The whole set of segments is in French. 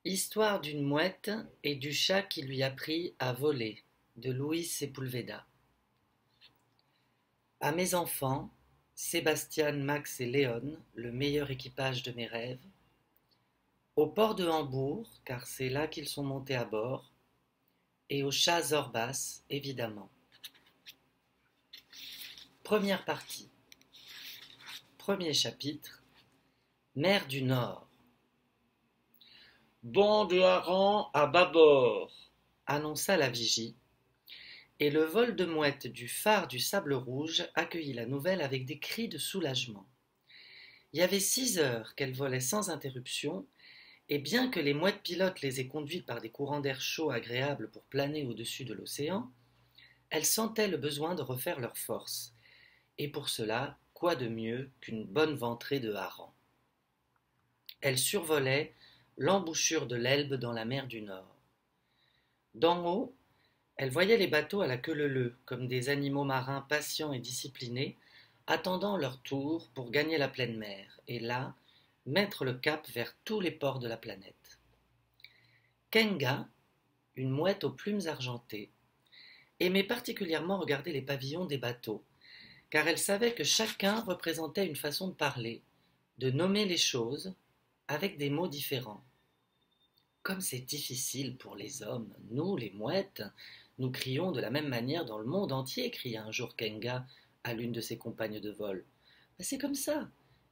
Histoire d'une mouette et du chat qui lui apprit à voler, de Luis Sepúlveda. À mes enfants, Sébastien, Max et Léon, le meilleur équipage de mes rêves, au port de Hambourg, car c'est là qu'ils sont montés à bord, et au chat Zorbas, évidemment. Première partie. Premier chapitre. Mer du Nord. Banc de harengs à bâbord, annonça la vigie, et le vol de mouettes du phare du Sable Rouge accueillit la nouvelle avec des cris de soulagement. Il y avait 6 heures qu'elles volaient sans interruption, et bien que les mouettes pilotes les aient conduites par des courants d'air chaud agréables pour planer au-dessus de l'océan, elles sentaient le besoin de refaire leurs forces, et pour cela, quoi de mieux qu'une bonne ventrée de harengs. Elles survolaient l'embouchure de l'Elbe dans la mer du Nord. D'en haut, elles voyaient les bateaux à la queue leu-leu, comme des animaux marins patients et disciplinés, attendant leur tour pour gagner la pleine mer, et là, mettre le cap vers tous les ports de la planète. Kenga, une mouette aux plumes argentées, aimait particulièrement regarder les pavillons des bateaux, car elle savait que chacun représentait une façon de parler, de nommer les choses, avec des mots différents. Comme c'est difficile pour les hommes, nous, les mouettes, nous crions de la même manière dans le monde entier, cria un jour Kenga à l'une de ses compagnes de vol. C'est comme ça.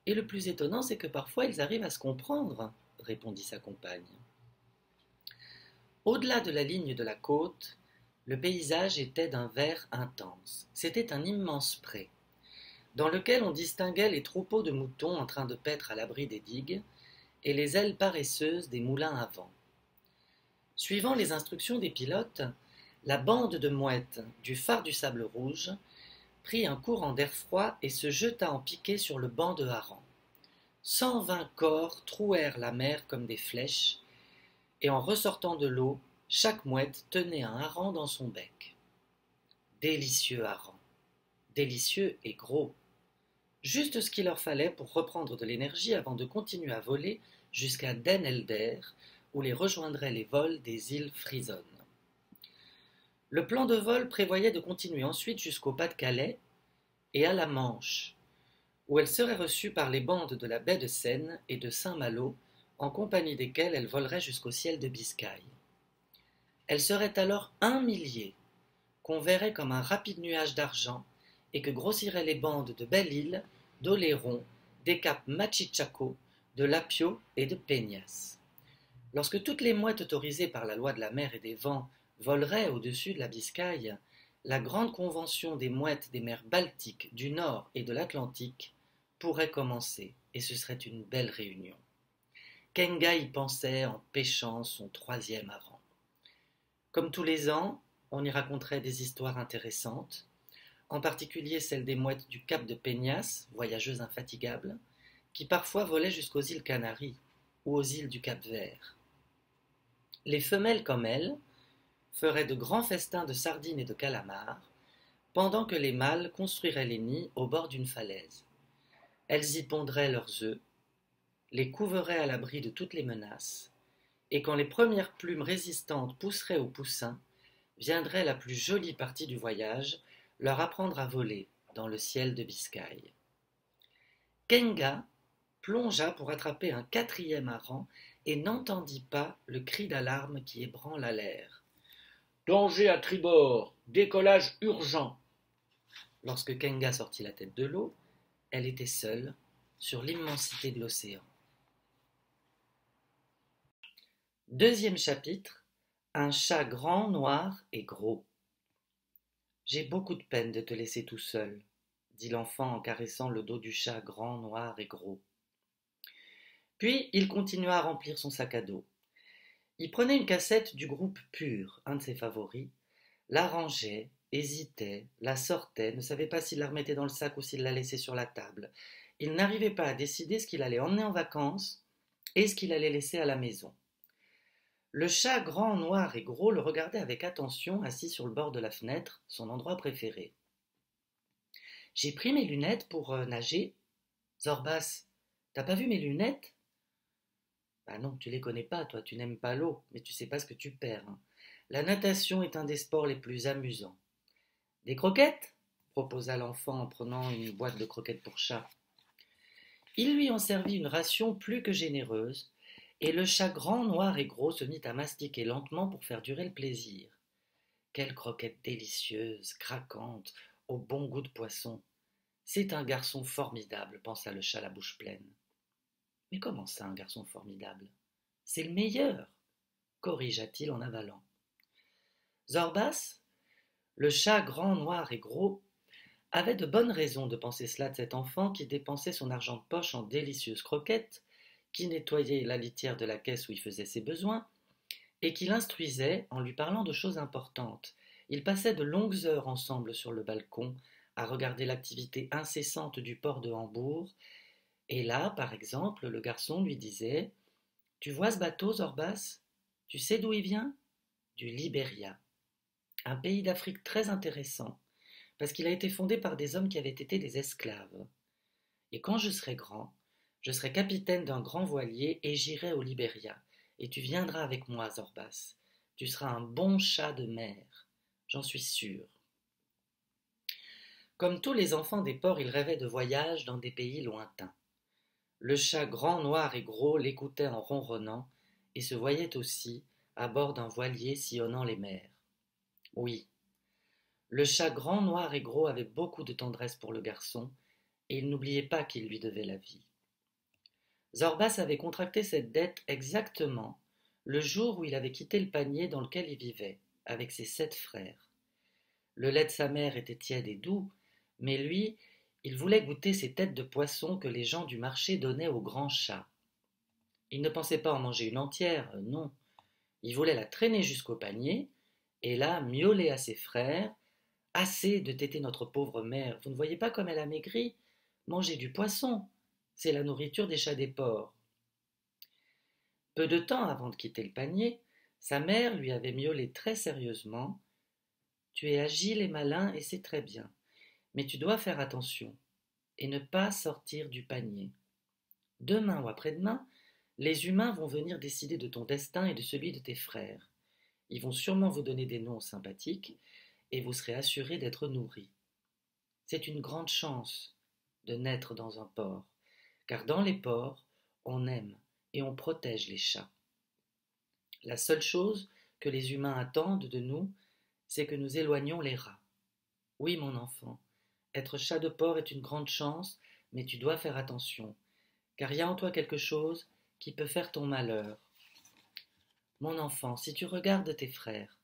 Et le plus étonnant, c'est que parfois ils arrivent à se comprendre, répondit sa compagne. Au-delà de la ligne de la côte, le paysage était d'un vert intense. C'était un immense pré, dans lequel on distinguait les troupeaux de moutons en train de paître à l'abri des digues et les ailes paresseuses des moulins à vent. Suivant les instructions des pilotes, la bande de mouettes du phare du Sable Rouge prit un courant d'air froid et se jeta en piqué sur le banc de harengs. 120 corps trouèrent la mer comme des flèches, et en ressortant de l'eau, chaque mouette tenait un hareng dans son bec. Délicieux hareng, délicieux et gros, juste ce qu'il leur fallait pour reprendre de l'énergie avant de continuer à voler jusqu'à Den Helder, où les rejoindraient les vols des îles Frisones. Le plan de vol prévoyait de continuer ensuite jusqu'au Pas-de-Calais et à la Manche, où elle serait reçue par les bandes de la baie de Seine et de Saint-Malo, en compagnie desquelles elle volerait jusqu'au ciel de Biscaye. Elle serait alors 1 millier, qu'on verrait comme un rapide nuage d'argent, et que grossiraient les bandes de Belle-Île, d'Oléron, des caps Machichaco, de Lapio et de Peñas. Lorsque toutes les mouettes autorisées par la loi de la mer et des vents voleraient au-dessus de la Biscaye, la grande convention des mouettes des mers Baltiques, du Nord et de l'Atlantique pourrait commencer, et ce serait une belle réunion. Kenga y pensait en pêchant son 3e hareng. Comme tous les ans, on y raconterait des histoires intéressantes, en particulier celle des mouettes du cap de Peñas, voyageuses infatigables, qui parfois volaient jusqu'aux îles Canaries ou aux îles du Cap-Vert. Les femelles comme elles feraient de grands festins de sardines et de calamars, pendant que les mâles construiraient les nids au bord d'une falaise. Elles y pondraient leurs œufs, les couveraient à l'abri de toutes les menaces, et quand les premières plumes résistantes pousseraient au poussin, viendrait la plus jolie partie du voyage, leur apprendre à voler dans le ciel de Biscaye. Kenga plongea pour attraper un 4e hareng et n'entendit pas le cri d'alarme qui ébranla l'air. danger à tribord, décollage urgent. Lorsque Kenga sortit la tête de l'eau, elle était seule sur l'immensité de l'océan. 2e chapitre. Un chat grand, noir et gros. J'ai beaucoup de peine de te laisser tout seul, dit l'enfant en caressant le dos du chat grand, noir et gros. Puis il continua à remplir son sac à dos. Il prenait une cassette du groupe Pur, un de ses favoris, la rangeait, hésitait, la sortait, ne savait pas s'il la remettait dans le sac ou s'il la laissait sur la table. Il n'arrivait pas à décider ce qu'il allait emmener en vacances et ce qu'il allait laisser à la maison. Le chat grand, noir et gros le regardait avec attention, assis sur le bord de la fenêtre, son endroit préféré. « J'ai pris mes lunettes pour nager. Zorbas, t'as pas vu mes lunettes ?» Ah non, tu les connais pas, toi, tu n'aimes pas l'eau, mais tu sais pas ce que tu perds, hein. La natation est un des sports les plus amusants. Des croquettes? Proposa l'enfant en prenant une boîte de croquettes pour chat. Il lui en servit une ration plus que généreuse, et le chat grand, noir et gros se mit à mastiquer lentement pour faire durer le plaisir. Quelle croquette délicieuse, craquante, au bon goût de poisson. C'est un garçon formidable, pensa le chat la bouche pleine. Mais comment ça, un garçon formidable? C'est le meilleur, corrigea-t-il en avalant. Zorbas, le chat grand, noir et gros, avait de bonnes raisons de penser cela de cet enfant qui dépensait son argent de poche en délicieuses croquettes, qui nettoyait la litière de la caisse où il faisait ses besoins, et qui l'instruisait en lui parlant de choses importantes. Ils passaient de longues heures ensemble sur le balcon, à regarder l'activité incessante du port de Hambourg, et là, par exemple, le garçon lui disait: Tu vois ce bateau, Zorbas? Tu sais d'où il vient? Du Libéria, un pays d'Afrique très intéressant, parce qu'il a été fondé par des hommes qui avaient été des esclaves. Et quand je serai grand, je serai capitaine d'un grand voilier et j'irai au Libéria. Et tu viendras avec moi, Zorbas. Tu seras un bon chat de mer, j'en suis sûr. Comme tous les enfants des ports, il rêvait de voyages dans des pays lointains. Le chat grand, noir et gros l'écoutait en ronronnant et se voyait aussi à bord d'un voilier sillonnant les mers. Oui, le chat grand, noir et gros avait beaucoup de tendresse pour le garçon, et il n'oubliait pas qu'il lui devait la vie. Zorbas avait contracté cette dette exactement le jour où il avait quitté le panier dans lequel il vivait, avec ses 7 frères. Le lait de sa mère était tiède et doux, mais lui, il voulait goûter ces têtes de poisson que les gens du marché donnaient aux grands chats. Il ne pensait pas en manger une entière, non. Il voulait la traîner jusqu'au panier, et là miauler à ses frères: Assez de téter notre pauvre mère, vous ne voyez pas comme elle a maigri? Mangez du poisson, c'est la nourriture des chats des porcs. Peu de temps avant de quitter le panier, sa mère lui avait miaulé très sérieusement: Tu es agile et malin et c'est très bien, mais tu dois faire attention et ne pas sortir du panier. Demain ou après-demain, les humains vont venir décider de ton destin et de celui de tes frères. Ils vont sûrement vous donner des noms sympathiques et vous serez assuré d'être nourri. C'est une grande chance de naître dans un port, car dans les ports, on aime et on protège les chats. La seule chose que les humains attendent de nous, c'est que nous éloignions les rats. Oui, mon enfant, être chat de port est une grande chance, mais tu dois faire attention, car il y a en toi quelque chose qui peut faire ton malheur. Mon enfant, si tu regardes tes frères,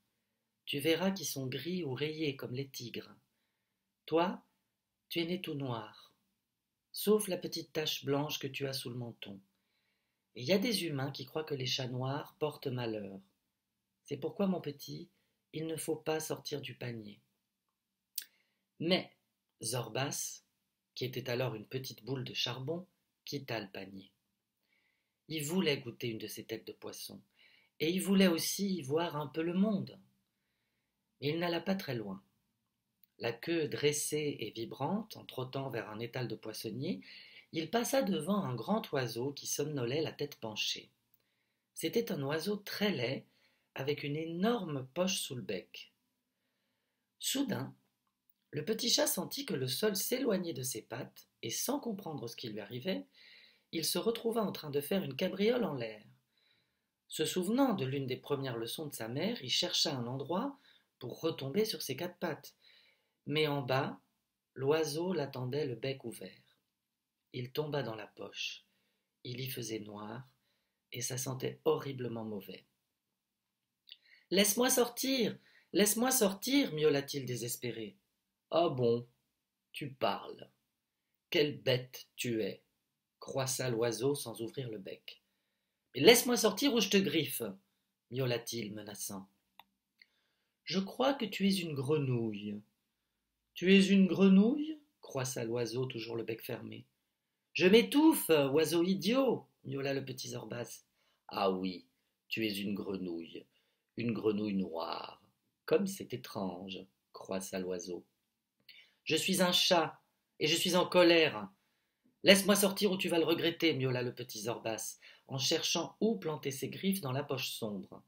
tu verras qu'ils sont gris ou rayés comme les tigres. Toi, tu es né tout noir, sauf la petite tache blanche que tu as sous le menton. Et il y a des humains qui croient que les chats noirs portent malheur. C'est pourquoi, mon petit, il ne faut pas sortir du panier. Mais Zorbas, qui était alors une petite boule de charbon, quitta le panier. Il voulait goûter une de ces têtes de poisson, et il voulait aussi y voir un peu le monde. Mais il n'alla pas très loin. La queue dressée et vibrante, en trottant vers un étal de poissonnier, il passa devant un grand oiseau qui somnolait la tête penchée. C'était un oiseau très laid, avec une énorme poche sous le bec. Soudain, le petit chat sentit que le sol s'éloignait de ses pattes, et sans comprendre ce qui lui arrivait, il se retrouva en train de faire une cabriole en l'air. Se souvenant de l'une des premières leçons de sa mère, il chercha un endroit pour retomber sur ses 4 pattes. Mais en bas, l'oiseau l'attendait le bec ouvert. Il tomba dans la poche. Il y faisait noir, et ça sentait horriblement mauvais. Laisse-moi sortir, laisse-moi sortir, miaula-t-il désespéré. Ah bon, tu parles. Quelle bête tu es, croissa l'oiseau sans ouvrir le bec. Mais laisse-moi sortir ou je te griffe, miaula-t-il menaçant. Je crois que tu es une grenouille. Tu es une grenouille, croissa l'oiseau, toujours le bec fermé. Je m'étouffe, oiseau idiot, miaula le petit Zorbas. Ah oui, tu es une grenouille noire. Comme c'est étrange, croissa l'oiseau. Je suis un chat, et je suis en colère. Laisse-moi sortir ou tu vas le regretter, miaula le petit Zorbas, en cherchant où planter ses griffes dans la poche sombre.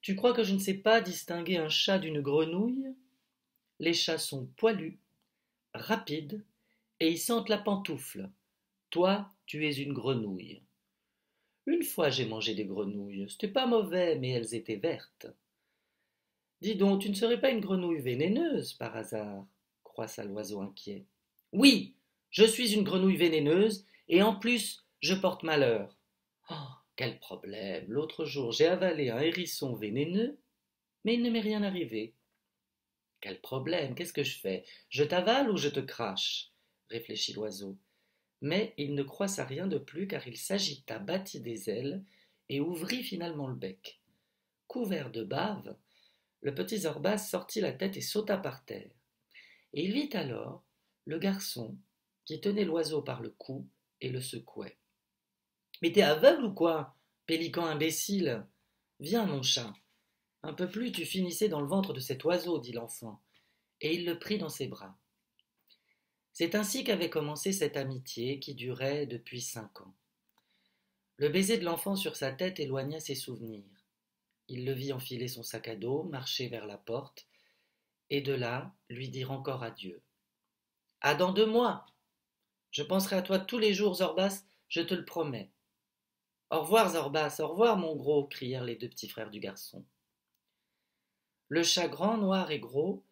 Tu crois que je ne sais pas distinguer un chat d'une grenouille? Les chats sont poilus, rapides, et ils sentent la pantoufle. Toi, tu es une grenouille. Une fois j'ai mangé des grenouilles, c'était pas mauvais, mais elles étaient vertes. Dis donc, tu ne serais pas une grenouille vénéneuse, par hasard? Croissa l'oiseau inquiet. Oui, je suis une grenouille vénéneuse, et en plus, je porte malheur. Oh, quel problème! L'autre jour, j'ai avalé un hérisson vénéneux, mais il ne m'est rien arrivé. Quel problème! Qu'est-ce que je fais? Je t'avale ou je te crache? Réfléchit l'oiseau. Mais il ne croissa rien de plus car il s'agita, battit des ailes et ouvrit finalement le bec. Couvert de bave, le petit Zorbas sortit la tête et sauta par terre. Et il vit alors le garçon qui tenait l'oiseau par le cou et le secouait. Mais t'es aveugle ou quoi, pélican imbécile? Viens, mon chat. Un peu plus tu finissais dans le ventre de cet oiseau, dit l'enfant, et il le prit dans ses bras. C'est ainsi qu'avait commencé cette amitié qui durait depuis 5 ans. Le baiser de l'enfant sur sa tête éloigna ses souvenirs. Il le vit enfiler son sac à dos, marcher vers la porte, et de là lui dire encore adieu. À dans 2 mois. Je penserai à toi tous les jours, Zorbas, je te le promets. Au revoir, Zorbas, au revoir, mon gros, crièrent les 2 petits frères du garçon. Le chat grand, noir et gros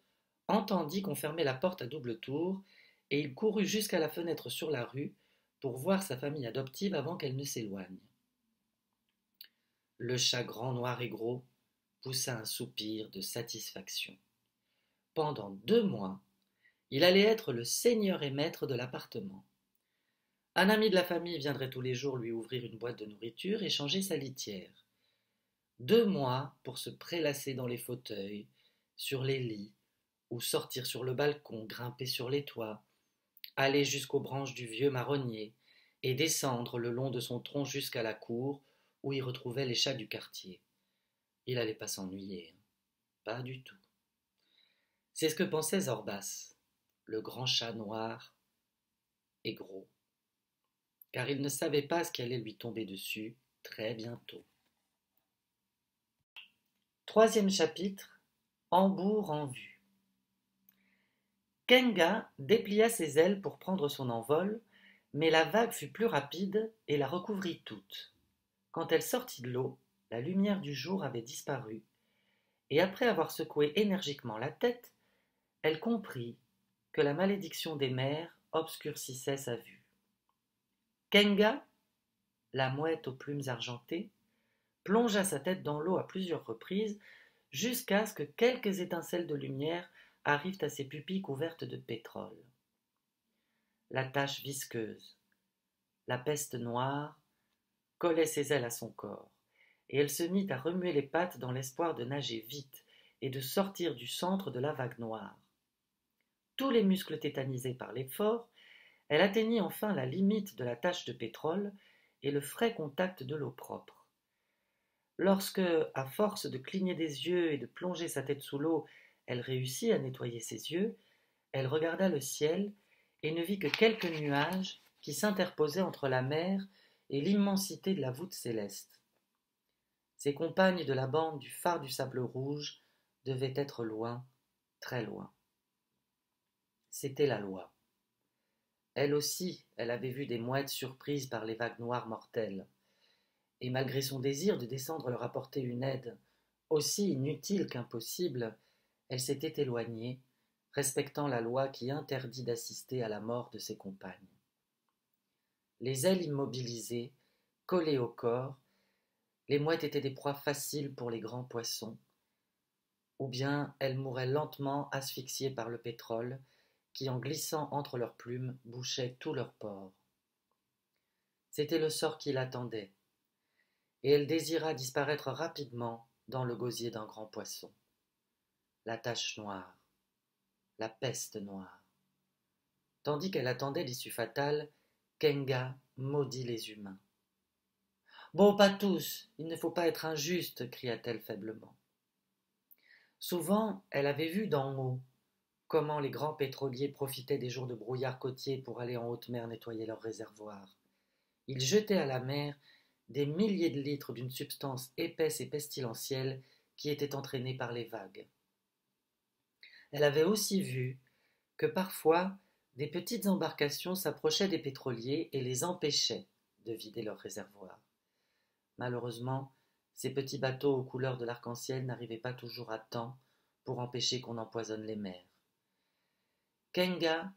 entendit qu'on fermait la porte à double tour, et il courut jusqu'à la fenêtre sur la rue pour voir sa famille adoptive avant qu'elle ne s'éloigne. Le chat grand, noir et gros poussa un soupir de satisfaction. Pendant 2 mois, il allait être le seigneur et maître de l'appartement. Un ami de la famille viendrait tous les jours lui ouvrir une boîte de nourriture et changer sa litière. 2 mois pour se prélasser dans les fauteuils, sur les lits, ou sortir sur le balcon, grimper sur les toits, aller jusqu'aux branches du vieux marronnier et descendre le long de son tronc jusqu'à la cour où il retrouvait les chats du quartier. Il allait pas s'ennuyer, pas du tout. C'est ce que pensait Zorbas, le grand chat noir et gros, car il ne savait pas ce qui allait lui tomber dessus très bientôt. 3e chapitre, Hambourg en vue. Kenga déplia ses ailes pour prendre son envol, mais la vague fut plus rapide et la recouvrit toute. Quand elle sortit de l'eau, la lumière du jour avait disparu, et après avoir secoué énergiquement la tête, elle comprit que la malédiction des mers obscurcissait sa vue. Kenga, la mouette aux plumes argentées, plongea sa tête dans l'eau à plusieurs reprises jusqu'à ce que quelques étincelles de lumière arrivent à ses pupilles couvertes de pétrole. La tache visqueuse, la peste noire, collait ses ailes à son corps, et elle se mit à remuer les pattes dans l'espoir de nager vite et de sortir du centre de la vague noire. Tous les muscles tétanisés par l'effort, elle atteignit enfin la limite de la tache de pétrole et le frais contact de l'eau propre. Lorsque, à force de cligner des yeux et de plonger sa tête sous l'eau, elle réussit à nettoyer ses yeux, elle regarda le ciel et ne vit que quelques nuages qui s'interposaient entre la mer et l'immensité de la voûte céleste. Ses compagnes de la bande du phare du sable rouge devaient être loin, très loin. C'était la loi. Elle aussi, elle avait vu des mouettes surprises par les vagues noires mortelles. Et malgré son désir de descendre leur apporter une aide aussi inutile qu'impossible, elle s'était éloignée, respectant la loi qui interdit d'assister à la mort de ses compagnes. Les ailes immobilisées, collées au corps, les mouettes étaient des proies faciles pour les grands poissons, ou bien elles mouraient lentement asphyxiées par le pétrole, qui en glissant entre leurs plumes bouchait tous leurs pores. C'était le sort qui l'attendait, et elle désira disparaître rapidement dans le gosier d'un grand poisson. La tache noire, la peste noire. Tandis qu'elle attendait l'issue fatale, Kenga maudit les humains. Bon, pas tous, il ne faut pas être injuste, cria-t-elle faiblement. Souvent, elle avait vu d'en haut comment les grands pétroliers profitaient des jours de brouillard côtier pour aller en haute mer nettoyer leurs réservoirs. Ils jetaient à la mer des milliers de litres d'une substance épaisse et pestilentielle qui était entraînée par les vagues. Elle avait aussi vu que parfois des petites embarcations s'approchaient des pétroliers et les empêchaient de vider leurs réservoirs. Malheureusement, ces petits bateaux aux couleurs de l'arc-en-ciel n'arrivaient pas toujours à temps pour empêcher qu'on empoisonne les mers. Kenga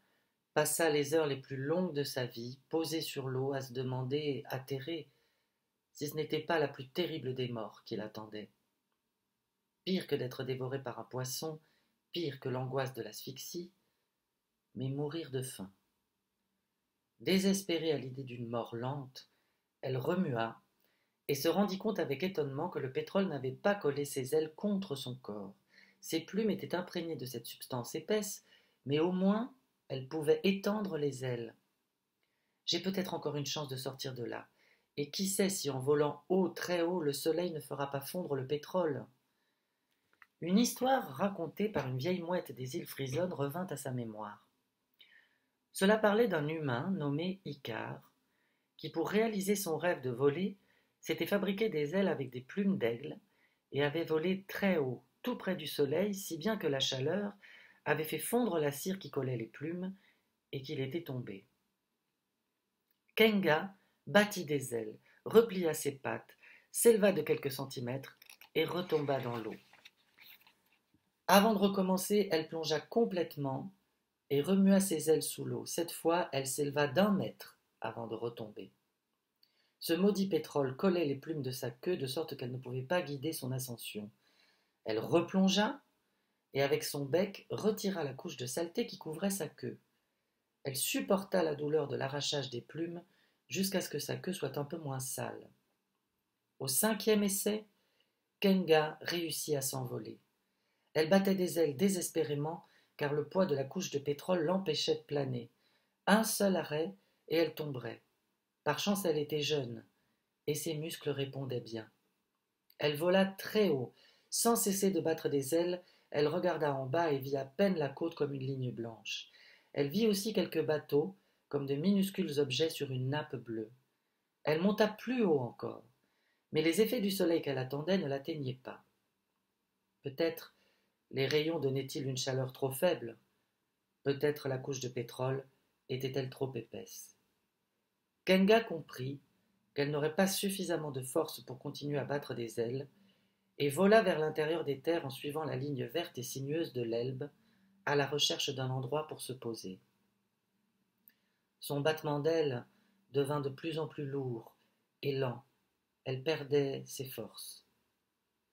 passa les heures les plus longues de sa vie posé sur l'eau à se demander, atterré, si ce n'était pas la plus terrible des morts qui l'attendait. Pire que d'être dévoré par un poisson, pire que l'angoisse de l'asphyxie, mais mourir de faim. Désespérée à l'idée d'une mort lente, elle remua et se rendit compte avec étonnement que le pétrole n'avait pas collé ses ailes contre son corps. Ses plumes étaient imprégnées de cette substance épaisse, mais au moins elle pouvait étendre les ailes. J'ai peut-être encore une chance de sortir de là, et qui sait si en volant haut, très haut, le soleil ne fera pas fondre le pétrole. Une histoire racontée par une vieille mouette des îles Frisonnes revint à sa mémoire. Cela parlait d'un humain nommé Icare, qui pour réaliser son rêve de voler, s'était fabriqué des ailes avec des plumes d'aigle et avait volé très haut, tout près du soleil, si bien que la chaleur avait fait fondre la cire qui collait les plumes et qu'il était tombé. Kenga battit des ailes, replia ses pattes, s'éleva de quelques centimètres et retomba dans l'eau. Avant de recommencer, elle plongea complètement et remua ses ailes sous l'eau. Cette fois, elle s'éleva d'1 mètre avant de retomber. Ce maudit pétrole collait les plumes de sa queue de sorte qu'elle ne pouvait pas guider son ascension. Elle replongea et avec son bec retira la couche de saleté qui couvrait sa queue. Elle supporta la douleur de l'arrachage des plumes jusqu'à ce que sa queue soit un peu moins sale. Au 5e essai, Kenga réussit à s'envoler. Elle battait des ailes désespérément car le poids de la couche de pétrole l'empêchait de planer. Un seul arrêt et elle tomberait. Par chance, elle était jeune et ses muscles répondaient bien. Elle vola très haut. Sans cesser de battre des ailes, elle regarda en bas et vit à peine la côte comme une ligne blanche. Elle vit aussi quelques bateaux, comme de minuscules objets sur une nappe bleue. Elle monta plus haut encore, mais les effets du soleil qu'elle attendait ne l'atteignaient pas. Peut-être les rayons donnaient-ils une chaleur trop faible. Peut-être la couche de pétrole était-elle trop épaisse. Kenga comprit qu'elle n'aurait pas suffisamment de force pour continuer à battre des ailes, et vola vers l'intérieur des terres en suivant la ligne verte et sinueuse de l'Elbe, à la recherche d'un endroit pour se poser. Son battement d'ailes devint de plus en plus lourd et lent. Elle perdait ses forces.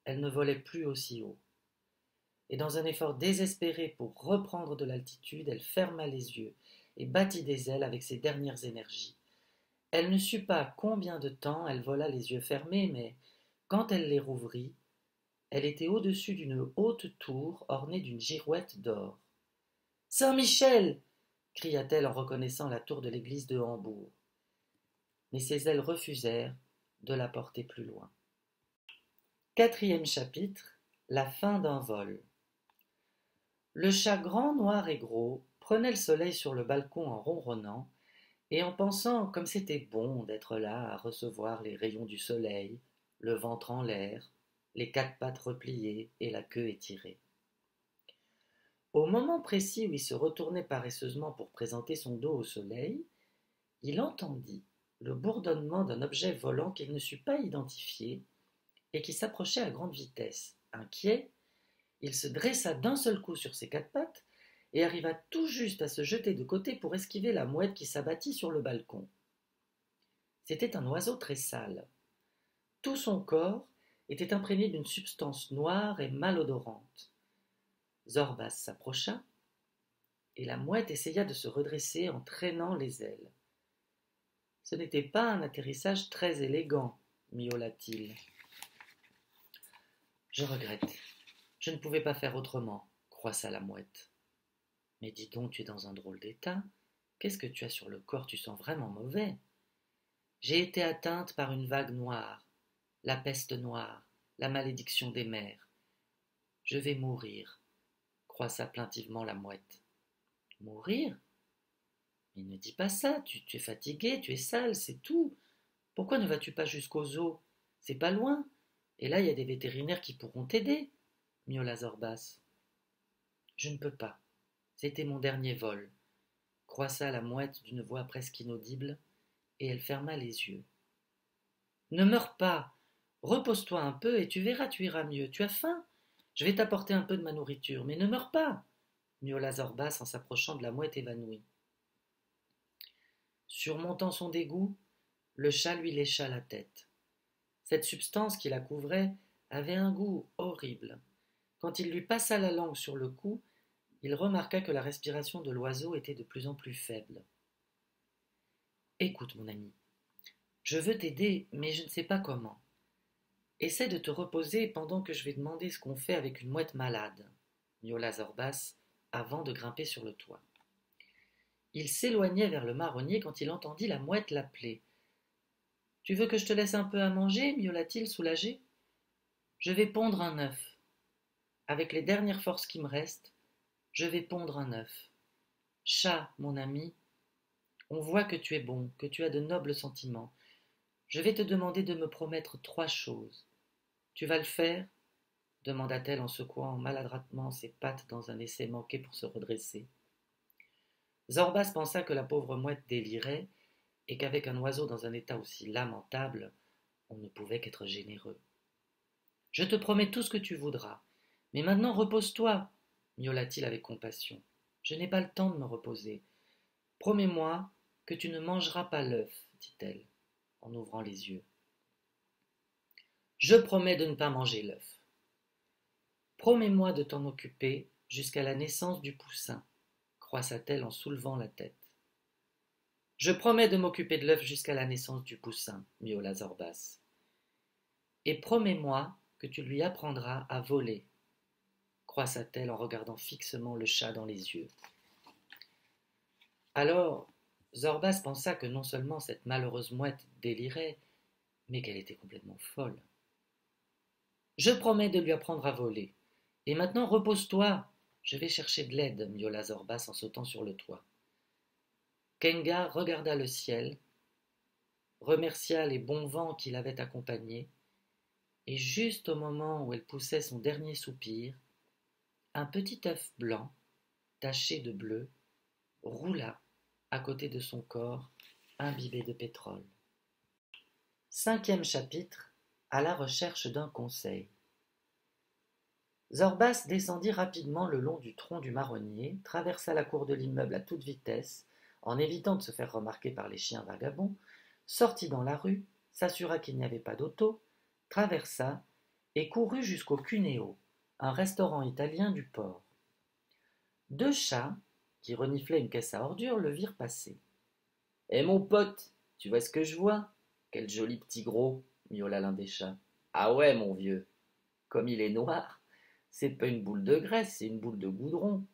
Elle ne volait plus aussi haut. Et dans un effort désespéré pour reprendre de l'altitude, elle ferma les yeux et battit des ailes avec ses dernières énergies. Elle ne sut pas combien de temps elle vola les yeux fermés, mais quand elle les rouvrit, elle était au-dessus d'une haute tour ornée d'une girouette d'or. « Saint-Michel !» cria-t-elle en reconnaissant la tour de l'église de Hambourg. Mais ses ailes refusèrent de la porter plus loin. 4e chapitre. La fin d'un vol. Le chat grand, noir et gros prenait le soleil sur le balcon en ronronnant et en pensant comme c'était bon d'être là à recevoir les rayons du soleil, le ventre en l'air, les 4 pattes repliées et la queue étirée. Au moment précis où il se retournait paresseusement pour présenter son dos au soleil, il entendit le bourdonnement d'un objet volant qu'il ne sut pas identifier et qui s'approchait à grande vitesse. Inquiet, il se dressa d'un seul coup sur ses 4 pattes et arriva tout juste à se jeter de côté pour esquiver la mouette qui s'abattit sur le balcon. C'était un oiseau très sale. Tout son corps était imprégné d'une substance noire et malodorante. Zorbas s'approcha, et la mouette essaya de se redresser en traînant les ailes. Ce n'était pas un atterrissage très élégant, miaula-t-il. Je regrette. Je ne pouvais pas faire autrement, croissa la mouette. Mais dis donc, tu es dans un drôle d'état. Qu'est-ce que tu as sur le corps? Tu sens vraiment mauvais. J'ai été atteinte par une vague noire, la peste noire, la malédiction des mers. Je vais mourir, croissa plaintivement la mouette. Mourir? Mais ne dis pas ça, tu es fatigué, tu es sale, c'est tout. Pourquoi ne vas-tu pas jusqu'au zoo? C'est pas loin, et là il y a des vétérinaires qui pourront t'aider, miaula Zorbas. Je ne peux pas. C'était mon dernier vol, croissa la mouette d'une voix presque inaudible, et elle ferma les yeux. Ne meurs pas. Repose-toi un peu et tu verras, tu iras mieux. Tu as faim? Je vais t'apporter un peu de ma nourriture, mais ne meurs pas, miaula Zorbas en s'approchant de la mouette évanouie. Surmontant son dégoût, le chat lui lécha la tête. Cette substance qui la couvrait avait un goût horrible. Quand il lui passa la langue sur le cou, il remarqua que la respiration de l'oiseau était de plus en plus faible. Écoute, mon ami, je veux t'aider, mais je ne sais pas comment. Essaie de te reposer pendant que je vais demander ce qu'on fait avec une mouette malade, miaula Zorbas avant de grimper sur le toit. Il s'éloignait vers le marronnier quand il entendit la mouette l'appeler. Tu veux que je te laisse un peu à manger, miaula-t-il soulagé. Je vais pondre un œuf. Avec les dernières forces qui me restent, je vais pondre un œuf. Chat, mon ami, on voit que tu es bon, que tu as de nobles sentiments. Je vais te demander de me promettre 3 choses. Tu vas le faire? Demanda-t-elle en secouant maladroitement ses pattes dans un essai manqué pour se redresser. Zorbas pensa que la pauvre mouette délirait et qu'avec un oiseau dans un état aussi lamentable, on ne pouvait qu'être généreux. Je te promets tout ce que tu voudras, mais maintenant repose-toi, miaula-t-il avec compassion. Je n'ai pas le temps de me reposer. Promets-moi que tu ne mangeras pas l'œuf, dit-elle, en ouvrant les yeux. Je promets de ne pas manger l'œuf. Promets-moi de t'en occuper jusqu'à la naissance du poussin, croissa-t-elle en soulevant la tête. Je promets de m'occuper de l'œuf jusqu'à la naissance du poussin, miaula Zorbas. Et promets-moi que tu lui apprendras à voler, croissa-t-elle en regardant fixement le chat dans les yeux. Alors, Zorbas pensa que non seulement cette malheureuse mouette délirait, mais qu'elle était complètement folle. Je promets de lui apprendre à voler. Et maintenant repose-toi, je vais chercher de l'aide, miaula Zorbas en sautant sur le toit. Kenga regarda le ciel, remercia les bons vents qui l'avaient accompagnée, et juste au moment où elle poussait son dernier soupir, un petit œuf blanc, taché de bleu, roula à côté de son corps, imbibé de pétrole. 5e chapitre, à la recherche d'un conseil. Zorbas descendit rapidement le long du tronc du marronnier, traversa la cour de l'immeuble à toute vitesse, en évitant de se faire remarquer par les chiens vagabonds, sortit dans la rue, s'assura qu'il n'y avait pas d'auto, traversa et courut jusqu'au Cuneo, un restaurant italien du port. 2 chats, qui reniflaient une caisse à ordures, le virent passer. « Eh mon pote, tu vois ce que je vois? Quel joli petit gros, miaula l'un des chats. Ah ouais, mon vieux, comme il est noir, c'est pas une boule de graisse, c'est une boule de goudron.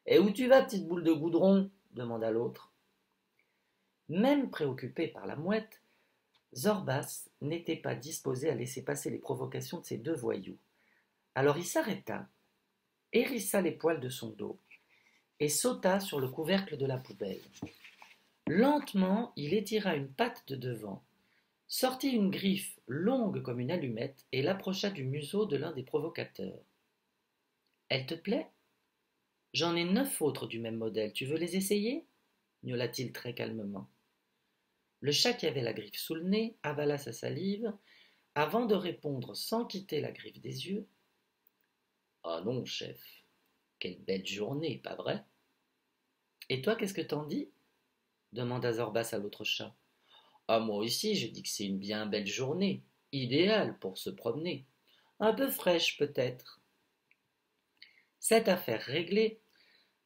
Et où tu vas, petite boule de goudron? Demanda l'autre. Même préoccupé par la mouette, Zorbas n'était pas disposé à laisser passer les provocations de ces 2 voyous. Alors il s'arrêta, hérissa les poils de son dos et sauta sur le couvercle de la poubelle. Lentement, il étira une patte de devant, sortit une griffe longue comme une allumette et l'approcha du museau de l'un des provocateurs. « Elle te plaît? J'en ai 9 autres du même modèle, tu veux les essayer ?» miaula-t-il très calmement. Le chat qui avait la griffe sous le nez avala sa salive avant de répondre sans quitter la griffe des yeux. « Ah non, chef, quelle belle journée, pas vrai? »« Et toi, qu'est-ce que t'en dis ?» demanda Zorbas à l'autre chat. « Ah, moi aussi, je dis que c'est une bien belle journée, idéale pour se promener. Un peu fraîche peut-être. » Cette affaire réglée,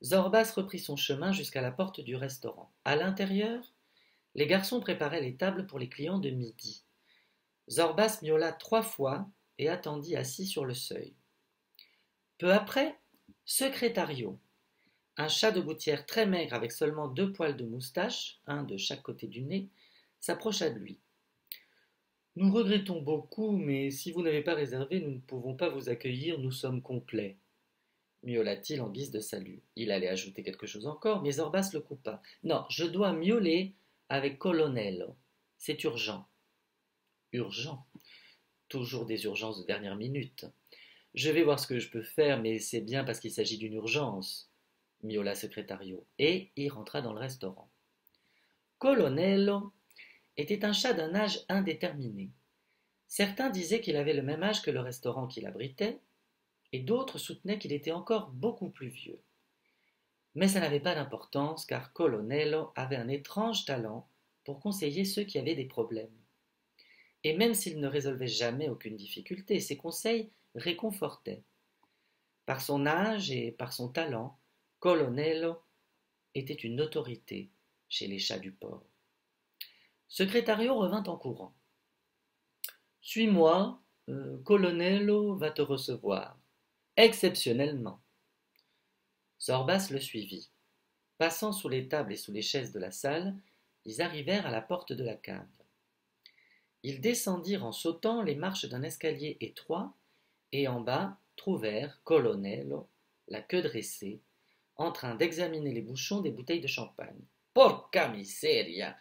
Zorbas reprit son chemin jusqu'à la porte du restaurant. À l'intérieur, les garçons préparaient les tables pour les clients de midi. Zorbas miaula 3 fois et attendit assis sur le seuil. Peu après, Secrétario, un chat de gouttière très maigre avec seulement 2 poils de moustache, un de chaque côté du nez, s'approcha de lui. « Nous regrettons beaucoup, mais si vous n'avez pas réservé, nous ne pouvons pas vous accueillir, nous sommes complets. » miaula-t-il en guise de salut. Il allait ajouter quelque chose encore, mais Zorbas le coupa. « Non, je dois miauler avec Colonello. C'est urgent. Urgent. Toujours des urgences de dernière minute. Je vais voir ce que je peux faire, mais c'est bien parce qu'il s'agit d'une urgence, miaula Secrétario, et y rentra dans le restaurant. Colonello était un chat d'un âge indéterminé. Certains disaient qu'il avait le même âge que le restaurant qu'il abritait, et d'autres soutenaient qu'il était encore beaucoup plus vieux. Mais ça n'avait pas d'importance, car Colonello avait un étrange talent pour conseiller ceux qui avaient des problèmes. Et même s'il ne résolvait jamais aucune difficulté, ses conseils réconfortaient. Par son âge et par son talent, Colonello était une autorité chez les chats du port. Secrétario revint en courant. Suis-moi, Colonello va te recevoir, exceptionnellement. Zorbas le suivit. Passant sous les tables et sous les chaises de la salle, ils arrivèrent à la porte de la cave. Ils descendirent en sautant les marches d'un escalier étroit et en bas trouvèrent Colonello, la queue dressée, en train d'examiner les bouchons des bouteilles de champagne. Porca miseria!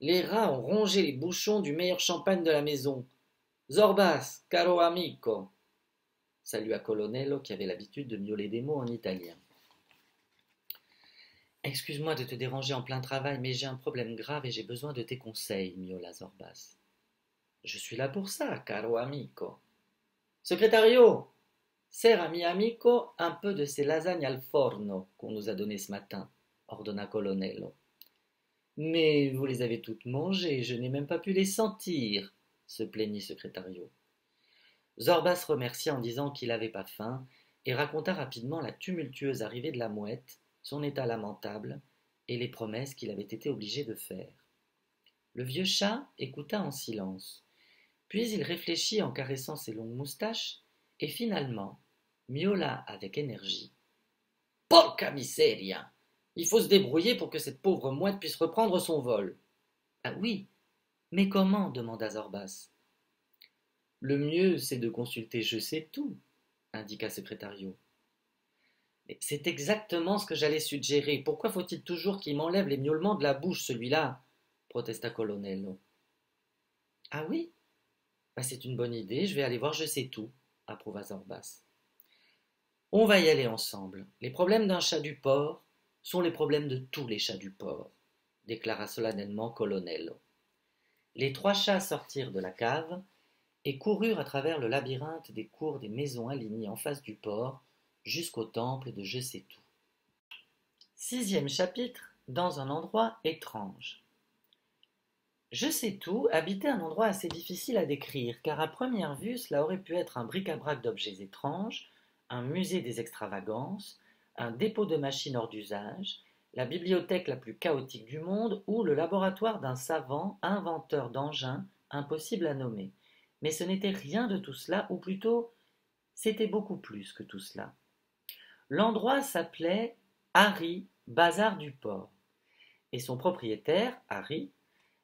Les rats ont rongé les bouchons du meilleur champagne de la maison. Zorbas, caro amico, salua Colonello qui avait l'habitude de miauler des mots en italien. Excuse-moi de te déranger en plein travail, mais j'ai un problème grave et j'ai besoin de tes conseils, miaula Zorbas. Je suis là pour ça, caro amico. Secrétario, sers à mi amico un peu de ces lasagnes al forno qu'on nous a données ce matin, ordonna Colonello. Mais vous les avez toutes mangées, je n'ai même pas pu les sentir, se plaignit Secrétario. Zorbas remercia en disant qu'il n'avait pas faim et raconta rapidement la tumultueuse arrivée de la mouette, son état lamentable et les promesses qu'il avait été obligé de faire. Le vieux chat écouta en silence. Puis il réfléchit en caressant ses longues moustaches, et finalement miaula avec énergie. Porca miseria! Il faut se débrouiller pour que cette pauvre mouette puisse reprendre son vol. Ah oui, mais comment? Demanda Zorbas. Le mieux, c'est de consulter Je sais tout, indiqua Secrétario. Mais c'est exactement ce que j'allais suggérer. Pourquoi faut-il toujours qu'il m'enlève les miaulements de la bouche, celui-là? Protesta Colonello. Ah oui? C'est une bonne idée, je vais aller voir Je sais tout, approuva Zorbas. On va y aller ensemble. Les problèmes d'un chat du port sont les problèmes de tous les chats du port, déclara solennellement Colonello. Les 3 chats sortirent de la cave et coururent à travers le labyrinthe des cours des maisons alignées en face du port jusqu'au temple de Je sais tout. 6e chapitre, dans un endroit étrange. Je sais tout habitait un endroit assez difficile à décrire, car à première vue cela aurait pu être un bric-à-brac d'objets étranges, un musée des extravagances, un dépôt de machines hors d'usage, la bibliothèque la plus chaotique du monde ou le laboratoire d'un savant inventeur d'engins impossible à nommer. Mais ce n'était rien de tout cela, ou plutôt c'était beaucoup plus que tout cela. L'endroit s'appelait Harry, Bazar du Port, et son propriétaire, Harry,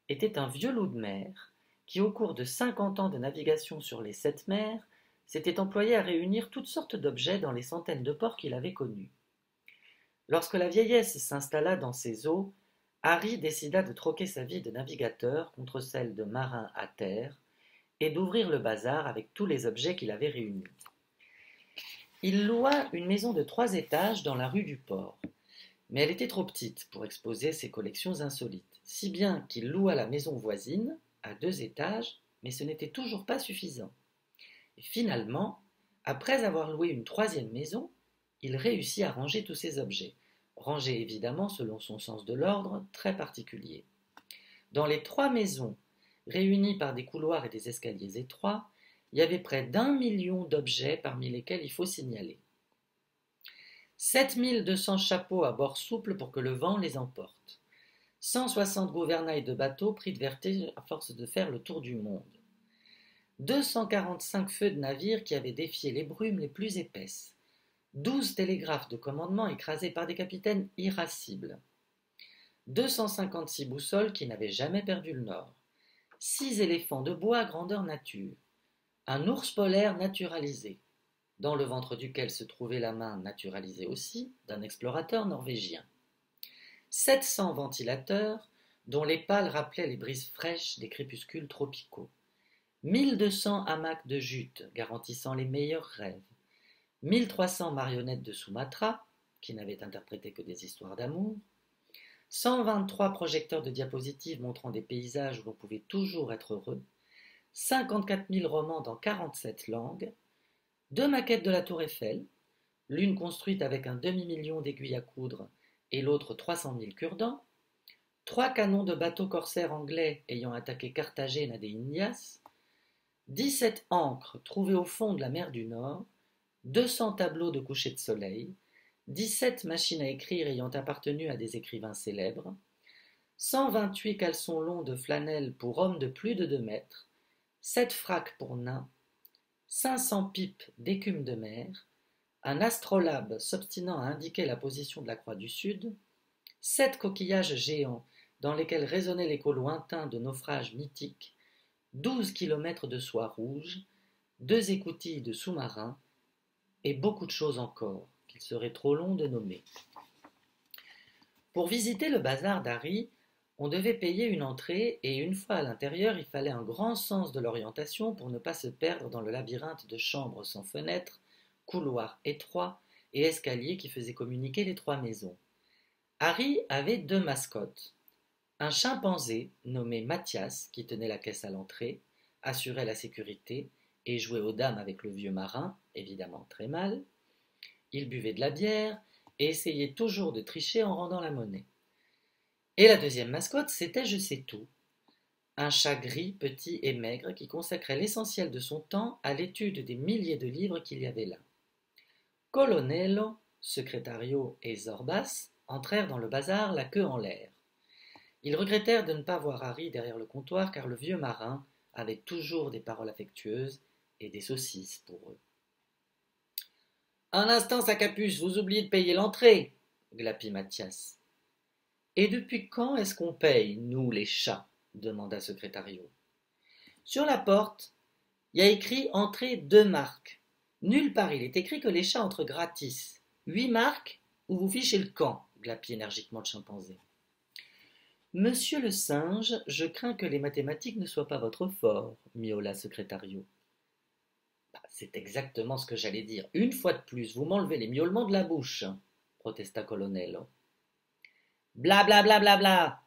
était un vieux loup de mer qui, au cours de 50 ans de navigation sur les 7 mers, s'était employé à réunir toutes sortes d'objets dans les centaines de ports qu'il avait connus. Lorsque la vieillesse s'installa dans ses eaux, Harry décida de troquer sa vie de navigateur contre celle de marin à terre et d'ouvrir le bazar avec tous les objets qu'il avait réunis. Il loua une maison de 3 étages dans la rue du port, mais elle était trop petite pour exposer ses collections insolites, si bien qu'il loua la maison voisine, à 2 étages, mais ce n'était toujours pas suffisant. Et finalement, après avoir loué une 3e maison, il réussit à ranger tous ses objets, rangés évidemment selon son sens de l'ordre très particulier. Dans les 3 maisons, réunies par des couloirs et des escaliers étroits, il y avait près d'1 million d'objets parmi lesquels il faut signaler 7200 chapeaux à bord souple pour que le vent les emporte, 160 gouvernails de bateaux pris de vertige à force de faire le tour du monde, 245 feux de navires qui avaient défié les brumes les plus épaisses, 12 télégraphes de commandement écrasés par des capitaines irascibles, 256 boussoles qui n'avaient jamais perdu le nord, 6 éléphants de bois grandeur nature, un ours polaire naturalisé, dans le ventre duquel se trouvait la main naturalisée aussi d'un explorateur norvégien, 700 ventilateurs dont les pales rappelaient les brises fraîches des crépuscules tropicaux, 1200 hamacs de jute garantissant les meilleurs rêves, 1300 marionnettes de Sumatra, qui n'avaient interprété que des histoires d'amour, 123 projecteurs de diapositives montrant des paysages où l'on pouvait toujours être heureux, 54 000 romans dans 47 langues, 2 maquettes de la Tour Eiffel, l'une construite avec un demi-million d'aiguilles à coudre et l'autre 300 000 cure-dents, 3 canons de bateaux corsaires anglais ayant attaqué Carthagène des Indias, 17 ancres trouvées au fond de la mer du Nord, 200 tableaux de coucher de soleil, 17 machines à écrire ayant appartenu à des écrivains célèbres, 128 caleçons longs de flanelle pour hommes de plus de 2 mètres, 7 fracs pour nains, 500 pipes d'écume de mer, un astrolabe s'obstinant à indiquer la position de la croix du Sud, 7 coquillages géants dans lesquels résonnait l'écho lointain de naufrages mythiques, 12 kilomètres de soie rouge, 2 écoutilles de sous-marins, et beaucoup de choses encore, qu'il serait trop long de nommer. Pour visiter le bazar d'Harry, on devait payer une entrée et une fois à l'intérieur, il fallait un grand sens de l'orientation pour ne pas se perdre dans le labyrinthe de chambres sans fenêtres, couloirs étroits et escaliers qui faisaient communiquer les 3 maisons. Harry avait 2 mascottes. Un chimpanzé nommé Mathias, qui tenait la caisse à l'entrée, assurait la sécurité et jouait aux dames avec le vieux marin, évidemment très mal. Il buvait de la bière et essayait toujours de tricher en rendant la monnaie. Et la deuxième mascotte, c'était Je sais tout, un chat gris, petit et maigre qui consacrait l'essentiel de son temps à l'étude des milliers de livres qu'il y avait là. Colonello, Secretario et Zorbas entrèrent dans le bazar la queue en l'air. Ils regrettèrent de ne pas voir Harry derrière le comptoir car le vieux marin avait toujours des paroles affectueuses et des saucisses pour eux. « Un instant, Sacapuce, vous oubliez de payer l'entrée !» glapit Mathias. « Et depuis quand est-ce qu'on paye, nous les chats ?» demanda Secrétario. « Sur la porte, il y a écrit entrée 2 marques. Nulle part il est écrit que les chats entrent gratis. 8 marques ou vous fichez le camp !» glapit énergiquement le chimpanzé. « Monsieur le singe, je crains que les mathématiques ne soient pas votre fort, miaula Secrétario. C'est exactement ce que j'allais dire. Une fois de plus, vous m'enlevez les miaulements de la bouche, protesta Colonello. Bla bla bla bla bla.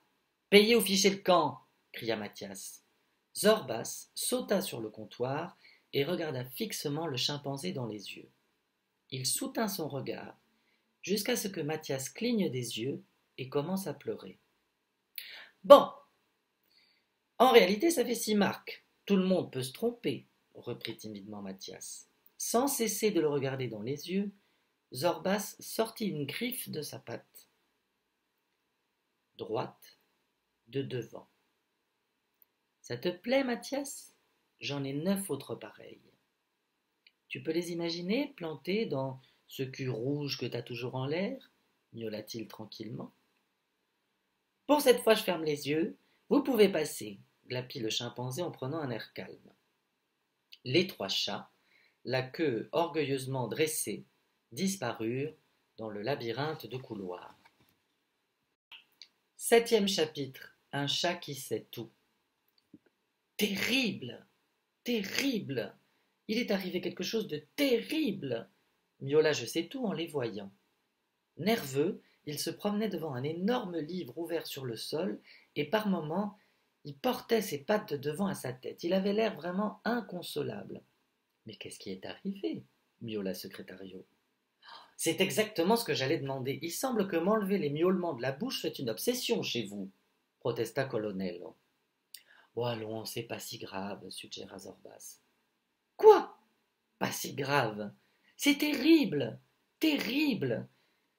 Payez ou fichez le camp, cria Mathias. Zorbas sauta sur le comptoir et regarda fixement le chimpanzé dans les yeux. Il soutint son regard jusqu'à ce que Mathias cligne des yeux et commence à pleurer. Bon, en réalité, ça fait 6 marques. Tout le monde peut se tromper, reprit timidement Mathias. Sans cesser de le regarder dans les yeux, Zorbas sortit une griffe de sa patte droite de devant. Ça te plaît, Mathias? J'en ai 9 autres pareilles. Tu peux les imaginer plantés dans ce cul rouge que t'as toujours en l'air? Miaula-t-il tranquillement. Pour cette fois, je ferme les yeux. Vous pouvez passer, glapit le chimpanzé en prenant un air calme. Les 3 chats, la queue orgueilleusement dressée, disparurent dans le labyrinthe de couloirs. 7e chapitre. Un chat qui sait tout. Terrible! Terrible! Il est arrivé quelque chose de terrible! Miaula Je sais tout en les voyant. Nerveux, il se promenait devant un énorme livre ouvert sur le sol et par moments, il portait ses pattes de devant à sa tête. Il avait l'air vraiment inconsolable. Mais qu'est-ce qui est arrivé? Miaula Secrétario. C'est exactement ce que j'allais demander. Il semble que m'enlever les miaulements de la bouche soit une obsession chez vous, protesta Colonello. Oh, allons, c'est pas si grave, suggéra Zorbas. Quoi? Pas si grave? C'est terrible! Terrible!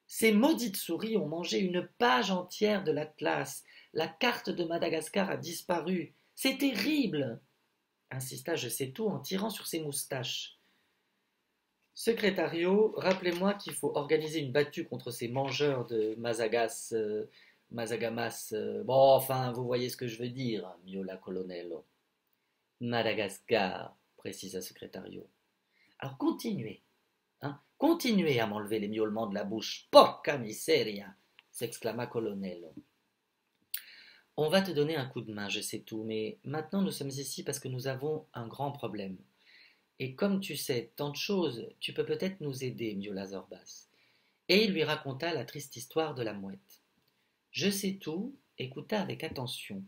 Ces maudites souris ont mangé une page entière de l'Atlas. La carte de Madagascar a disparu. C'est terrible! Insista Je sais tout en tirant sur ses moustaches. Secrétario, rappelez-moi qu'il faut organiser une battue contre ces mangeurs de Mazagamas. Bon, enfin, vous voyez ce que je veux dire, miaula Colonello. Madagascar, précisa Secrétario. Alors continuez, hein, continuez à m'enlever les miaulements de la bouche. Porca miseria, s'exclama Colonello. On va te donner un coup de main, je sais tout, mais maintenant nous sommes ici parce que nous avons un grand problème. Et comme tu sais tant de choses, tu peux peut-être nous aider, miaula Zorbas. Et il lui raconta la triste histoire de la mouette. Je sais tout écouta avec attention.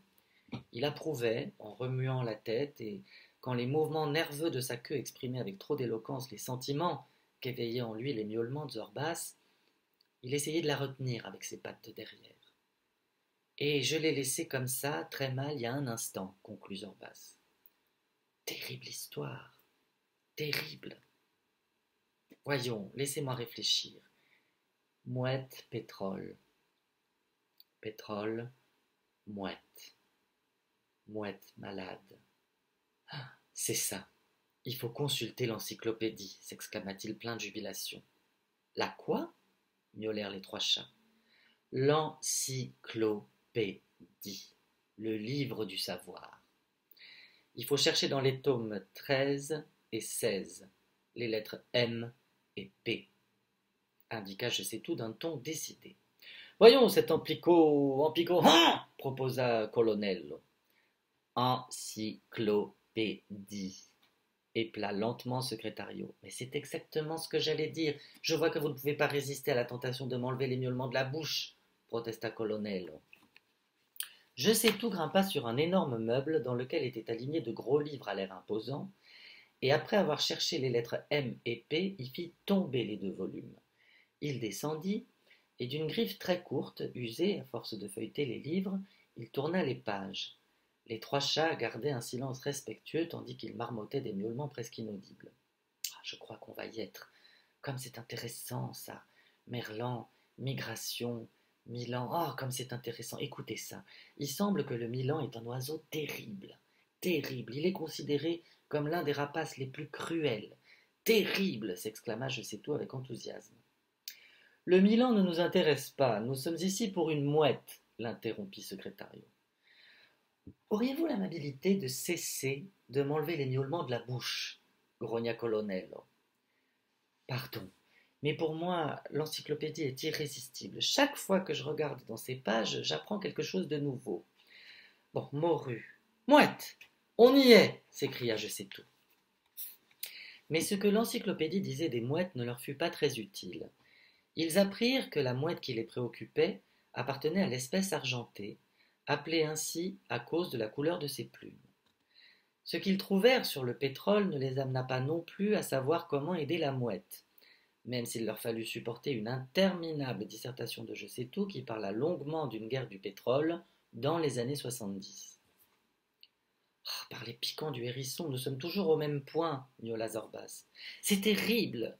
Il approuvait, en remuant la tête, et quand les mouvements nerveux de sa queue exprimaient avec trop d'éloquence les sentiments qu'éveillaient en lui les miaulements de Zorbas, il essayait de la retenir avec ses pattes de derrière. Et je l'ai laissé comme ça, très mal, il y a un instant, conclut Zorbas. Terrible histoire, terrible. Voyons, laissez-moi réfléchir. Mouette, pétrole. Pétrole, mouette. Mouette malade. Ah, c'est ça. Il faut consulter l'encyclopédie, s'exclama-t-il plein de jubilation. La quoi? Miaulèrent les trois chats. L'encyclopédie, le livre du savoir. Il faut chercher dans les tomes 13 et 16 les lettres M et P, indiqua je sais tout d'un ton décidé. Voyons cet amplicot, hein proposa Colonel. Encyclopédie, épela lentement Secrétario. Mais c'est exactement ce que j'allais dire. Je vois que vous ne pouvez pas résister à la tentation de m'enlever les miaulements de la bouche, protesta Colonel. Je sais tout grimpa sur un énorme meuble dans lequel étaient alignés de gros livres à l'air imposant, et après avoir cherché les lettres M et P, y fit tomber les deux volumes. Il descendit, et d'une griffe très courte, usée à force de feuilleter les livres, il tourna les pages. Les trois chats gardaient un silence respectueux tandis qu'ils marmottaient des miaulements presque inaudibles. Ah, je crois qu'on va y être. Comme c'est intéressant, ça. Merlan, migration, Milan. Oh, comme c'est intéressant. Écoutez ça. Il semble que le Milan est un oiseau terrible. Terrible. Il est considéré comme l'un des rapaces les plus cruels. Terrible, s'exclama je sais tout avec enthousiasme. Le Milan ne nous intéresse pas. Nous sommes ici pour une mouette, l'interrompit Secrétario. Auriez-vous l'amabilité de cesser de m'enlever les miaulements de la bouche, grogna Colonel. Pardon, mais pour moi, l'encyclopédie est irrésistible. Chaque fois que je regarde dans ces pages, j'apprends quelque chose de nouveau. Bon, morue. Mouette, on y est, s'écria je sais tout. Mais ce que l'encyclopédie disait des mouettes ne leur fut pas très utile. Ils apprirent que la mouette qui les préoccupait appartenait à l'espèce argentée, appelée ainsi à cause de la couleur de ses plumes. Ce qu'ils trouvèrent sur le pétrole ne les amena pas non plus à savoir comment aider la mouette, même s'il leur fallut supporter une interminable dissertation de je sais tout qui parla longuement d'une guerre du pétrole dans les années 70. Oh, par les piquants du hérisson, nous sommes toujours au même point, miaula Zorbas. C'est terrible,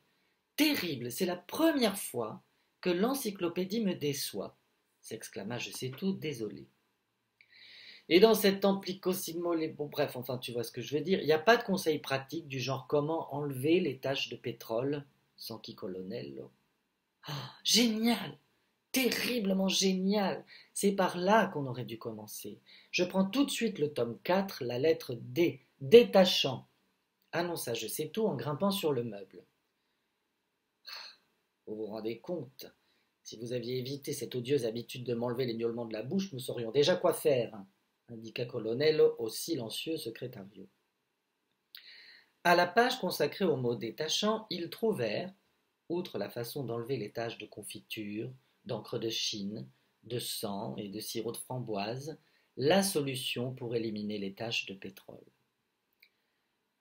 terrible, c'est la première fois que l'encyclopédie me déçoit, s'exclama je sais tout, désolé. Et dans cet amplicosimo, bon bref, enfin tu vois ce que je veux dire, il n'y a pas de conseil pratique du genre comment enlever les taches de pétrole, s'enquit Colonel. Ah, génial, terriblement génial, c'est par là qu'on aurait dû commencer. Je prends tout de suite le tome 4, la lettre D, détachant, annonça je sais tout en grimpant sur le meuble. Vous vous rendez compte? Si vous aviez évité cette odieuse habitude de m'enlever les miaulements de la bouche, nous saurions déjà quoi faire, indiqua Colonel au silencieux Secrétario. À la page consacrée au mot détachant, ils trouvèrent, outre la façon d'enlever les taches de confiture, d'encre de Chine, de sang et de sirop de framboise, la solution pour éliminer les taches de pétrole.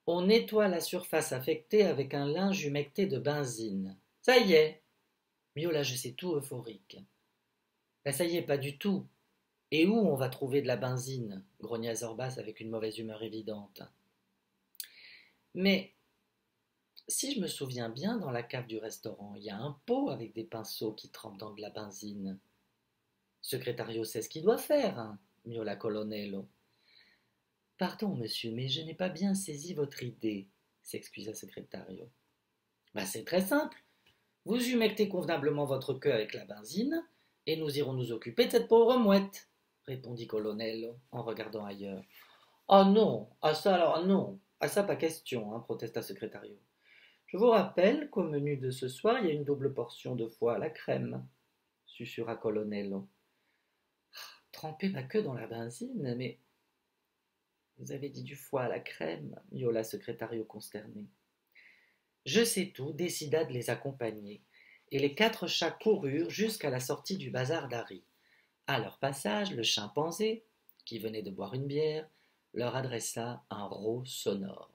On nettoie la surface affectée avec un linge humecté de benzine. Ça y est, miaula je sais tout euphorique. Ben ça y est, pas du tout. Et où on va trouver de la benzine? Grogna Zorbas avec une mauvaise humeur évidente. Mais, si je me souviens bien, dans la cave du restaurant, il y a un pot avec des pinceaux qui trempent dans de la benzine. Secrétario sait ce qu'il doit faire, miaula Colonello. Pardon, monsieur, mais je n'ai pas bien saisi votre idée, s'excusa Secrétario. Ben, c'est très simple. Vous humectez convenablement votre queue avec la benzine, et nous irons nous occuper de cette pauvre mouette, répondit Colonel en regardant ailleurs. Ah non, à ça alors non, à ça pas question, protesta Secrétario. Je vous rappelle qu'au menu de ce soir, il y a une double portion de foie à la crème, susurra Colonel. Tremper ma queue dans la benzine, mais vous avez dit du foie à la crème, miaula Secrétario consterné. Je sais tout décida de les accompagner, et les 4 chats coururent jusqu'à la sortie du bazar d'Harry. À leur passage, le chimpanzé, qui venait de boire une bière, leur adressa un rot sonore.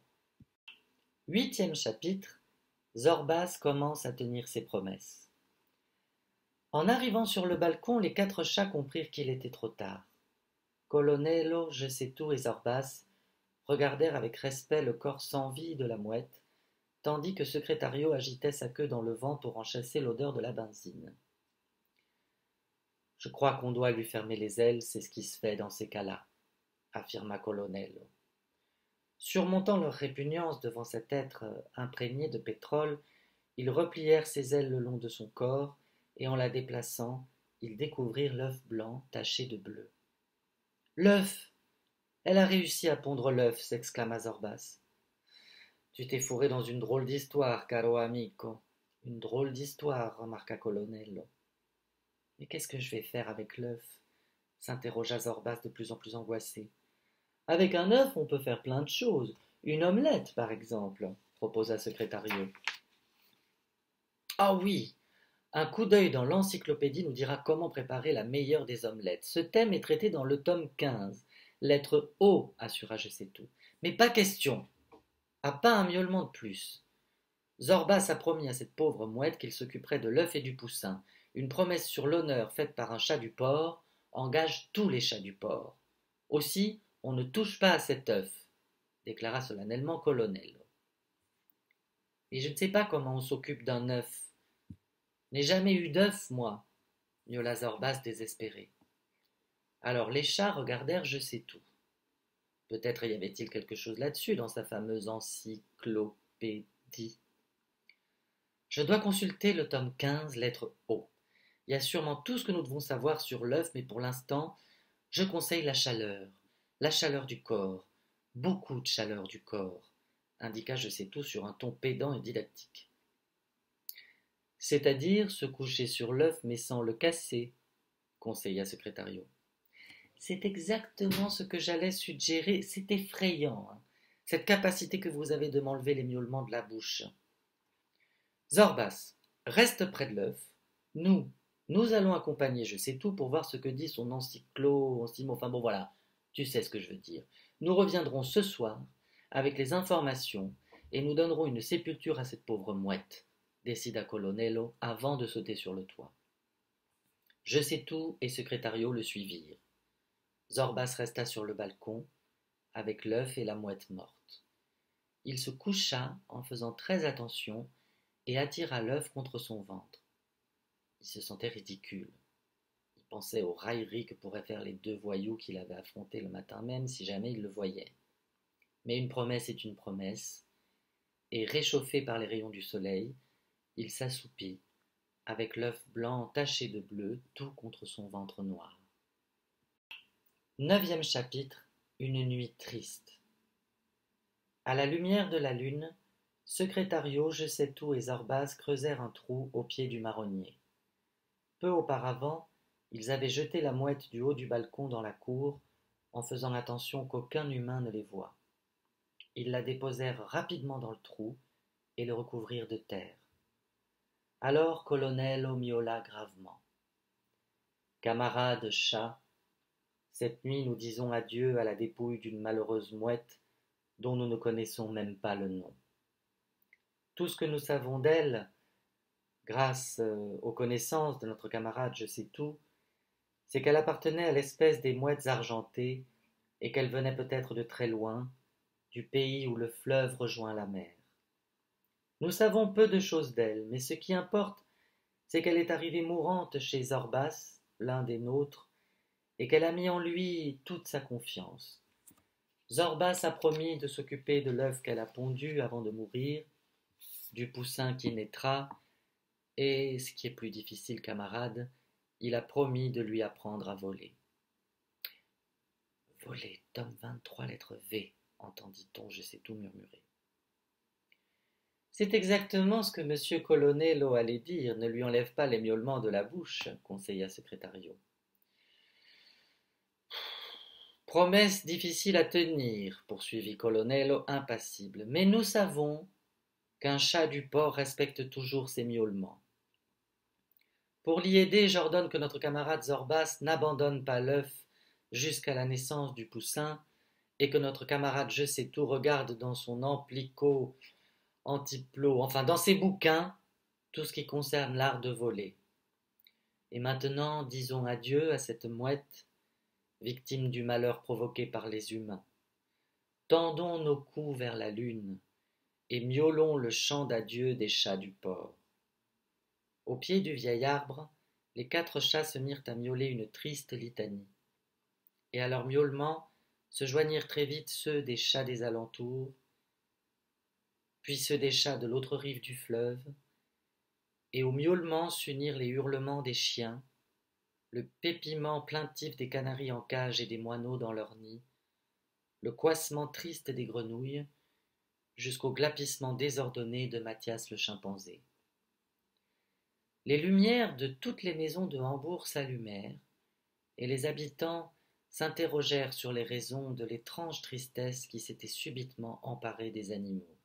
8e chapitre. Zorbas commence à tenir ses promesses. En arrivant sur le balcon, les 4 chats comprirent qu'il était trop tard. Colonello, Je sais tout et Zorbas regardèrent avec respect le corps sans vie de la mouette, tandis que Secrétario agitait sa queue dans le vent pour en chasser l'odeur de la benzine. Je crois qu'on doit lui fermer les ailes, c'est ce qui se fait dans ces cas-là, affirma Colonello. Surmontant leur répugnance devant cet être imprégné de pétrole, ils replièrent ses ailes le long de son corps, et en la déplaçant, ils découvrirent l'œuf blanc taché de bleu. L'œuf! Elle a réussi à pondre l'œuf, s'exclama Zorbas. Tu t'es fourré dans une drôle d'histoire, caro amico. Une drôle d'histoire, remarqua Colonello. Mais qu'est-ce que je vais faire avec l'œuf? S'interrogea Zorbas de plus en plus angoissé. Avec un œuf, on peut faire plein de choses. Une omelette, par exemple, proposa Secrétario. Ah oui, un coup d'œil dans l'encyclopédie nous dira comment préparer la meilleure des omelettes. Ce thème est traité dans le tome 15. Lettre O, assura Je sais tout. Mais pas question. À pas un miaulement de plus. Zorbas a promis à cette pauvre mouette qu'il s'occuperait de l'œuf et du poussin. Une promesse sur l'honneur faite par un chat du port engage tous les chats du port. Aussi, on ne touche pas à cet œuf, déclara solennellement Colonello. Et je ne sais pas comment on s'occupe d'un œuf. N'ai jamais eu d'œuf, moi, miaula Zorbas désespéré. Alors les chats regardèrent Je sais tout. Peut-être y avait-il quelque chose là-dessus dans sa fameuse encyclopédie. Je dois consulter le tome 15, lettre O. Il y a sûrement tout ce que nous devons savoir sur l'œuf, mais pour l'instant, je conseille la chaleur du corps, beaucoup de chaleur du corps, indiqua Je sais tout sur un ton pédant et didactique. C'est-à-dire se coucher sur l'œuf mais sans le casser, conseilla Secrétario. C'est exactement ce que j'allais suggérer, c'est effrayant, hein, cette capacité que vous avez de m'enlever les miaulements de la bouche. Zorbas, reste près de l'œuf. Nous allons accompagner Je sais tout pour voir ce que dit son enfin bon voilà, tu sais ce que je veux dire. Nous reviendrons ce soir avec les informations et nous donnerons une sépulture à cette pauvre mouette, décida Colonello avant de sauter sur le toit. Je sais tout et Secrétario le suivirent. Zorbas resta sur le balcon avec l'œuf et la mouette morte. Il se coucha en faisant très attention et attira l'œuf contre son ventre. Il se sentait ridicule. Il pensait aux railleries que pourraient faire les 2 voyous qu'il avait affrontés le matin même si jamais il le voyait. Mais une promesse est une promesse, et réchauffé par les rayons du soleil, il s'assoupit, avec l'œuf blanc taché de bleu tout contre son ventre noir. 9e chapitre. Une nuit triste. À la lumière de la lune, Secrétario, Je sais tout et Zorbas creusèrent un trou au pied du marronnier. Peu auparavant, ils avaient jeté la mouette du haut du balcon dans la cour, en faisant attention qu'aucun humain ne les voie. Ils la déposèrent rapidement dans le trou et le recouvrirent de terre. Alors Colonello miaula gravement. Camarades chats, cette nuit nous disons adieu à la dépouille d'une malheureuse mouette dont nous ne connaissons même pas le nom. Tout ce que nous savons d'elle, grâce aux connaissances de notre camarade Je sais tout, c'est qu'elle appartenait à l'espèce des mouettes argentées et qu'elle venait peut-être de très loin, du pays où le fleuve rejoint la mer. Nous savons peu de choses d'elle, mais ce qui importe, c'est qu'elle est arrivée mourante chez Zorbas, l'un des nôtres, et qu'elle a mis en lui toute sa confiance. Zorbas a promis de s'occuper de l'œuf qu'elle a pondu avant de mourir, du poussin qui naîtra, et, ce qui est plus difficile, camarade, il a promis de lui apprendre à voler. Voler, tome 23, lettre V, entendit-on Je sais tout murmurer. C'est exactement ce que M. Colonello allait dire, ne lui enlève pas les miaulements de la bouche, conseilla Secrétario. Promesse difficile à tenir, poursuivit Colonello impassible, mais nous savons qu'un chat du port respecte toujours ses miaulements. Pour l'y aider, j'ordonne que notre camarade Zorbas n'abandonne pas l'œuf jusqu'à la naissance du poussin, et que notre camarade Je sais tout regarde dans son amplicot, antiplot, enfin dans ses bouquins, tout ce qui concerne l'art de voler. Et maintenant, disons adieu à cette mouette, victime du malheur provoqué par les humains. Tendons nos coups vers la lune, et miaulons le chant d'adieu des chats du port. Au pied du vieil arbre, les 4 chats se mirent à miauler une triste litanie. Et à leur miaulement se joignirent très vite ceux des chats des alentours, puis ceux des chats de l'autre rive du fleuve, et au miaulement s'unirent les hurlements des chiens, le pépiment plaintif des canaris en cage et des moineaux dans leurs nids, le coassement triste des grenouilles, jusqu'au glapissement désordonné de Mathias le chimpanzé. Les lumières de toutes les maisons de Hambourg s'allumèrent, et les habitants s'interrogèrent sur les raisons de l'étrange tristesse qui s'était subitement emparée des animaux.